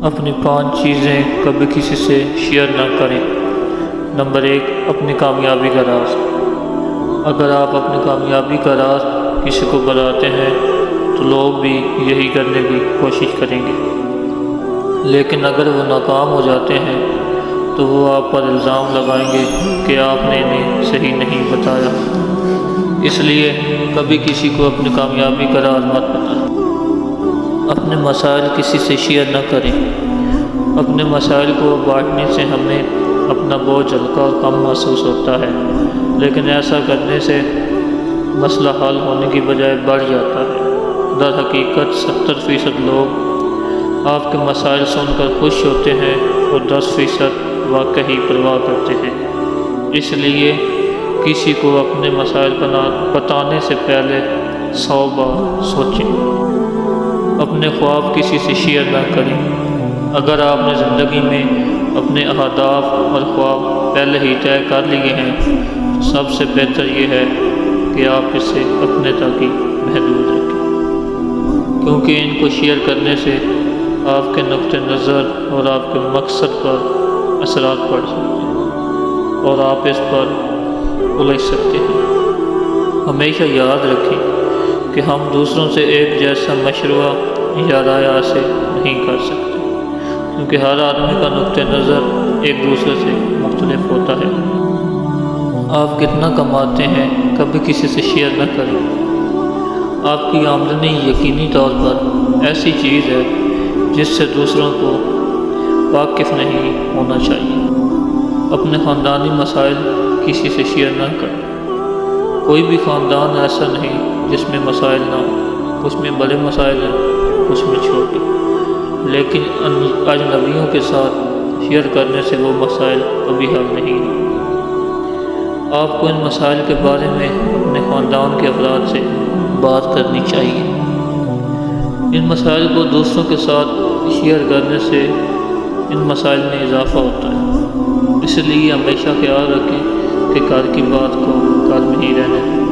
اپنی 5 چیزیں کبھی کسی سے شیئر نہ کریں۔ نمبر 1، اپنی کامیابی کا راز۔ اگر آپ اپنی کامیابی کا راز کسی کو بتاتے ہیں تو لوگ بھی یہی کرنے کی کوشش کریں گے، لیکن اگر وہ ناکام ہو جاتے ہیں تو وہ آپ پر الزام لگائیں گے کہ آپ نے انہیں صحیح نہیں بتایا۔ اس لیے کبھی کسی کو اپنی کامیابی کا راز مت بتائیں۔ اپنے مسائل کسی سے شیئر نہ کریں۔ اپنے مسائل کو بانٹنے سے ہمیں اپنا بوجھ ہلکا اور کم محسوس ہوتا ہے، لیکن ایسا کرنے سے مسئلہ حل ہونے کی بجائے بڑھ جاتا ہے۔ در حقیقت 70% لوگ آپ کے مسائل سن کر خوش ہوتے ہیں اور 10% واقعی پرواہ کرتے ہیں۔ اس لیے کسی کو اپنے مسائل بتانے سے پہلے 100 بار سوچیں۔ اپنے خواب کسی سے شیئر نہ کریں۔ اگر آپ نے زندگی میں اپنے اہداف اور خواب پہلے ہی طے کر لیے ہیں تو سب سے بہتر یہ ہے کہ آپ اسے اپنے تک ہی محدود رکھیں، کیونکہ ان کو شیئر کرنے سے آپ کے نقطہ نظر اور آپ کے مقصد پر اثرات پڑ سکتے ہیں اور آپ اس پر الجھ سکتے ہیں۔ ہمیشہ یاد رکھیں کہ ہم دوسروں سے ایک جیسا مشورہ یا رائے حاصل نہیں کر سکتے، کیونکہ ہر آدمی کا نقطہ نظر ایک دوسرے سے مختلف ہوتا ہے۔ آپ کتنا کماتے ہیں کبھی کسی سے شیئر نہ کریں۔ آپ کی آمدنی یقینی طور پر ایسی چیز ہے جس سے دوسروں کو واقف نہیں ہونا چاہیے۔ اپنے خاندانی مسائل کسی سے شیئر نہ کریں۔ کوئی بھی خاندان ایسا نہیں جس میں مسائل نہ ہوں، اس میں بڑے مسائل ہیں، اس میں چھوٹے، لیکن اجنبیوں کے ساتھ شیئر کرنے سے وہ مسائل کبھی حل نہیں ہوتے۔ آپ کو ان مسائل کے بارے میں اپنے خاندان کے افراد سے بات کرنی چاہیے۔ ان مسائل کو دوسروں کے ساتھ شیئر کرنے سے ان مسائل میں اضافہ ہوتا ہے۔ اس لیے ہمیشہ خیال رکھیں کہ گھر کی بات کو گھر میں ہی رہنے دیں۔